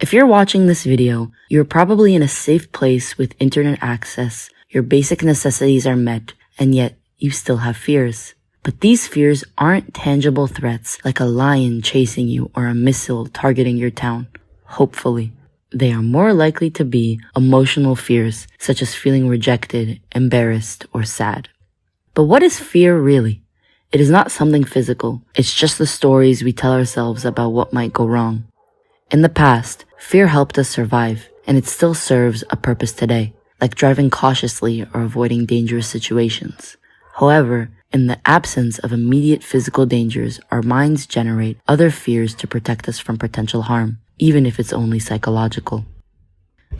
If you're watching this video, you're probably in a safe place with internet access, your basic necessities are met, and yet you still have fears. But these fears aren't tangible threats like a lion chasing you or a missile targeting your town. Hopefully. They are more likely to be emotional fears, such as feeling rejected, embarrassed, or sad. But what is fear really? It is not something physical. It's just the stories we tell ourselves about what might go wrong. In the past, fear helped us survive, and it still serves a purpose today, like driving cautiously or avoiding dangerous situations. However, in the absence of immediate physical dangers, our minds generate other fears to protect us from potential harm, even if it's only psychological.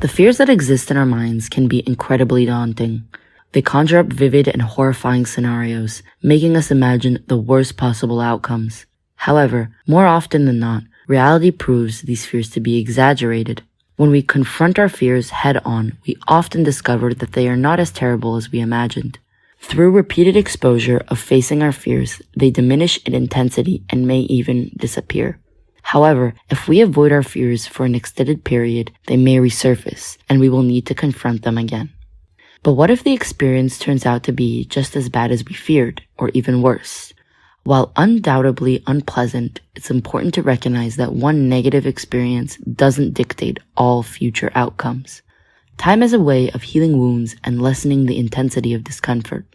The fears that exist in our minds can be incredibly daunting. They conjure up vivid and horrifying scenarios, making us imagine the worst possible outcomes. However, more often than not, reality proves these fears to be exaggerated. When we confront our fears head-on, we often discover that they are not as terrible as we imagined. Through repeated exposure of facing our fears, they diminish in intensity and may even disappear. However, if we avoid our fears for an extended period, they may resurface, and we will need to confront them again. But what if the experience turns out to be just as bad as we feared, or even worse? While undoubtedly unpleasant, it's important to recognize that one negative experience doesn't dictate all future outcomes. Time is a way of healing wounds and lessening the intensity of discomfort.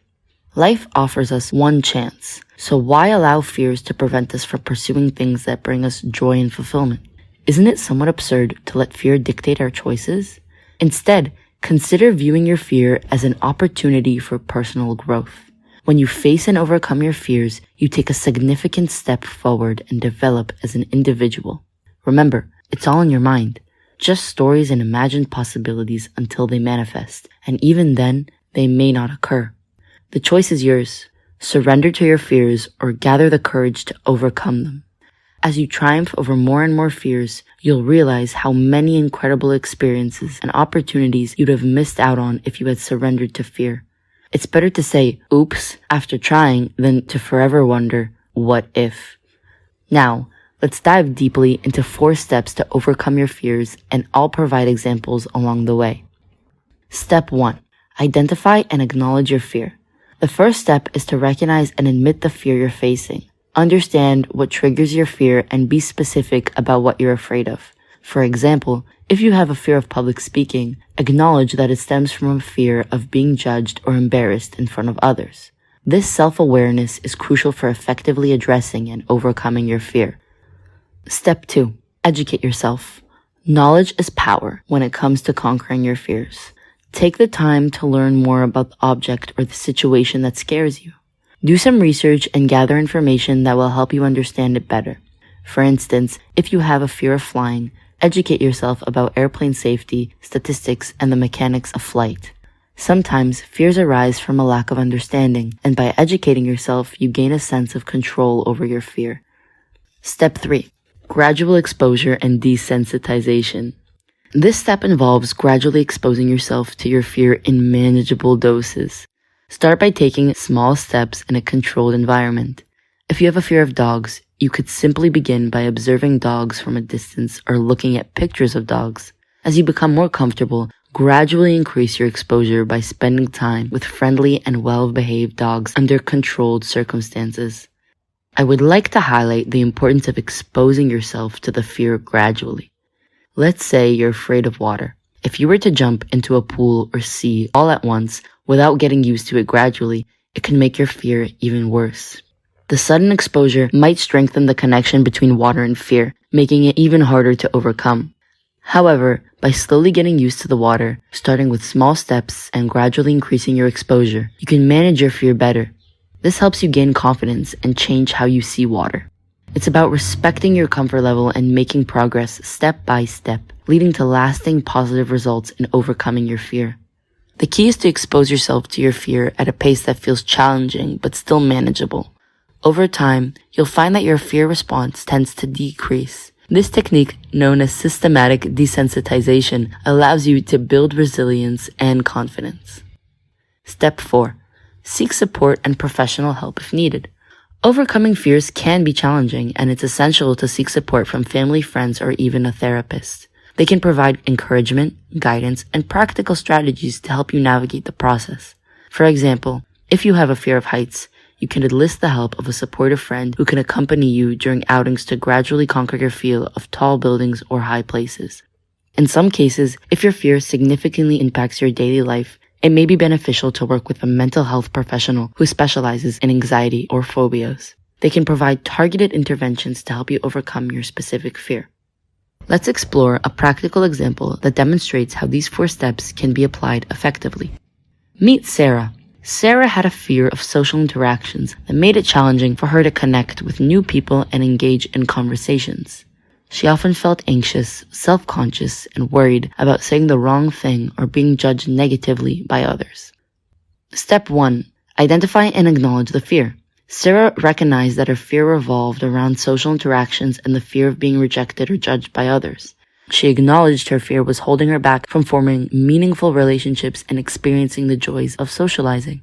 Life offers us one chance, so why allow fears to prevent us from pursuing things that bring us joy and fulfillment? Isn't it somewhat absurd to let fear dictate our choices? Instead, consider viewing your fear as an opportunity for personal growth. When you face and overcome your fears, you take a significant step forward and develop as an individual. Remember, it's all in your mind. Just stories and imagined possibilities until they manifest, and even then, they may not occur. The choice is yours. Surrender to your fears or gather the courage to overcome them. As you triumph over more and more fears, you'll realize how many incredible experiences and opportunities you'd have missed out on if you had surrendered to fear. It's better to say, oops, after trying than to forever wonder, what if? Now, let's dive deeply into 4 steps to overcome your fears, and I'll provide examples along the way. Step 1. Identify and acknowledge your fear. The first step is to recognize and admit the fear you're facing. Understand what triggers your fear and be specific about what you're afraid of. For example, if you have a fear of public speaking, acknowledge that it stems from a fear of being judged or embarrassed in front of others. This self-awareness is crucial for effectively addressing and overcoming your fear. Step 2. Educate yourself. Knowledge is power when it comes to conquering your fears. Take the time to learn more about the object or the situation that scares you. Do some research and gather information that will help you understand it better. For instance, if you have a fear of flying, educate yourself about airplane safety, statistics, and the mechanics of flight. Sometimes fears arise from a lack of understanding, and by educating yourself, you gain a sense of control over your fear. Step 3. Gradual exposure and desensitization. This step involves gradually exposing yourself to your fear in manageable doses. Start by taking small steps in a controlled environment. If you have a fear of dogs, you could simply begin by observing dogs from a distance or looking at pictures of dogs. As you become more comfortable, gradually increase your exposure by spending time with friendly and well-behaved dogs under controlled circumstances. I would like to highlight the importance of exposing yourself to the fear gradually. Let's say you're afraid of water. If you were to jump into a pool or sea all at once without getting used to it gradually, it can make your fear even worse. The sudden exposure might strengthen the connection between water and fear, making it even harder to overcome. However, by slowly getting used to the water, starting with small steps and gradually increasing your exposure, you can manage your fear better. This helps you gain confidence and change how you see water. It's about respecting your comfort level and making progress step by step, leading to lasting positive results in overcoming your fear. The key is to expose yourself to your fear at a pace that feels challenging but still manageable. Over time, you'll find that your fear response tends to decrease. This technique, known as systematic desensitization, allows you to build resilience and confidence. Step 4. Seek support and professional help if needed. Overcoming fears can be challenging, and it's essential to seek support from family, friends, or even a therapist. They can provide encouragement, guidance, and practical strategies to help you navigate the process. For example, if you have a fear of heights, you can enlist the help of a supportive friend who can accompany you during outings to gradually conquer your fear of tall buildings or high places. In some cases, if your fear significantly impacts your daily life, it may be beneficial to work with a mental health professional who specializes in anxiety or phobias. They can provide targeted interventions to help you overcome your specific fear. Let's explore a practical example that demonstrates how these 4 steps can be applied effectively. Meet Sarah. Sarah had a fear of social interactions that made it challenging for her to connect with new people and engage in conversations. She often felt anxious, self-conscious, and worried about saying the wrong thing or being judged negatively by others. Step 1. Identify and acknowledge the fear. Sarah recognized that her fear revolved around social interactions and the fear of being rejected or judged by others. She acknowledged her fear was holding her back from forming meaningful relationships and experiencing the joys of socializing.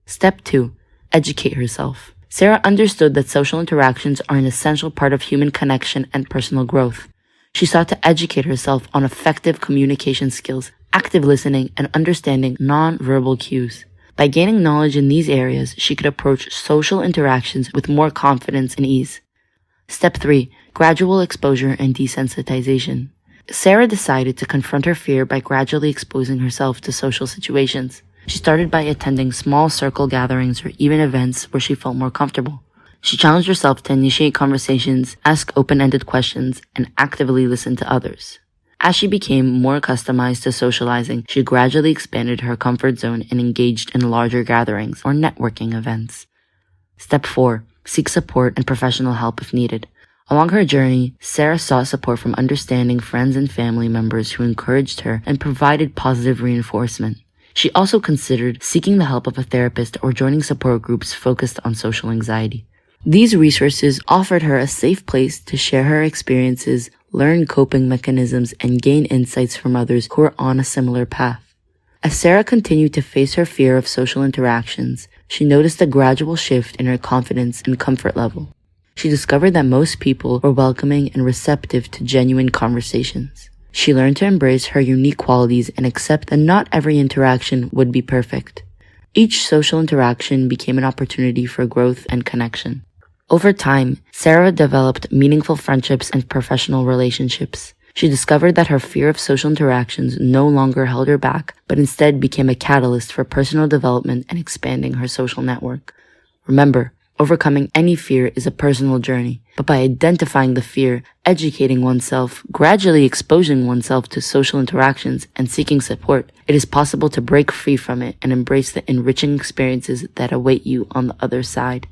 Step 2. Educate herself. Sarah understood that social interactions are an essential part of human connection and personal growth. She sought to educate herself on effective communication skills, active listening, and understanding non-verbal cues. By gaining knowledge in these areas, she could approach social interactions with more confidence and ease. Step 3. Gradual exposure and desensitization. Sarah decided to confront her fear by gradually exposing herself to social situations. She started by attending small circle gatherings or even events where she felt more comfortable. She challenged herself to initiate conversations, ask open-ended questions, and actively listen to others. As she became more accustomed to socializing, she gradually expanded her comfort zone and engaged in larger gatherings or networking events. Step 4. Seek support and professional help if needed. Along her journey, Sarah sought support from understanding friends and family members who encouraged her and provided positive reinforcement. She also considered seeking the help of a therapist or joining support groups focused on social anxiety. These resources offered her a safe place to share her experiences, learn coping mechanisms, and gain insights from others who are on a similar path. As Sarah continued to face her fear of social interactions, she noticed a gradual shift in her confidence and comfort level. She discovered that most people were welcoming and receptive to genuine conversations. She learned to embrace her unique qualities and accept that not every interaction would be perfect. Each social interaction became an opportunity for growth and connection. Over time, Sarah developed meaningful friendships and professional relationships. She discovered that her fear of social interactions no longer held her back, but instead became a catalyst for personal development and expanding her social network. Remember, overcoming any fear is a personal journey, but by identifying the fear, educating oneself, gradually exposing oneself to social interactions, and seeking support, it is possible to break free from it and embrace the enriching experiences that await you on the other side.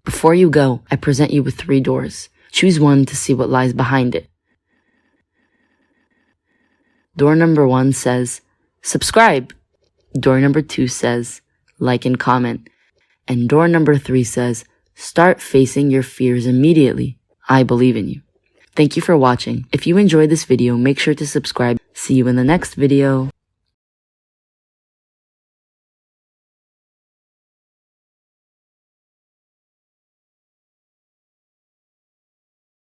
Before you go, I present you with 3 doors. Choose one to see what lies behind it. Door number 1 says, subscribe. Door number 2 says, like and comment. And door number 3 says, start facing your fears immediately. I believe in you. Thank you for watching. If you enjoyed this video, make sure to subscribe. See you in the next video.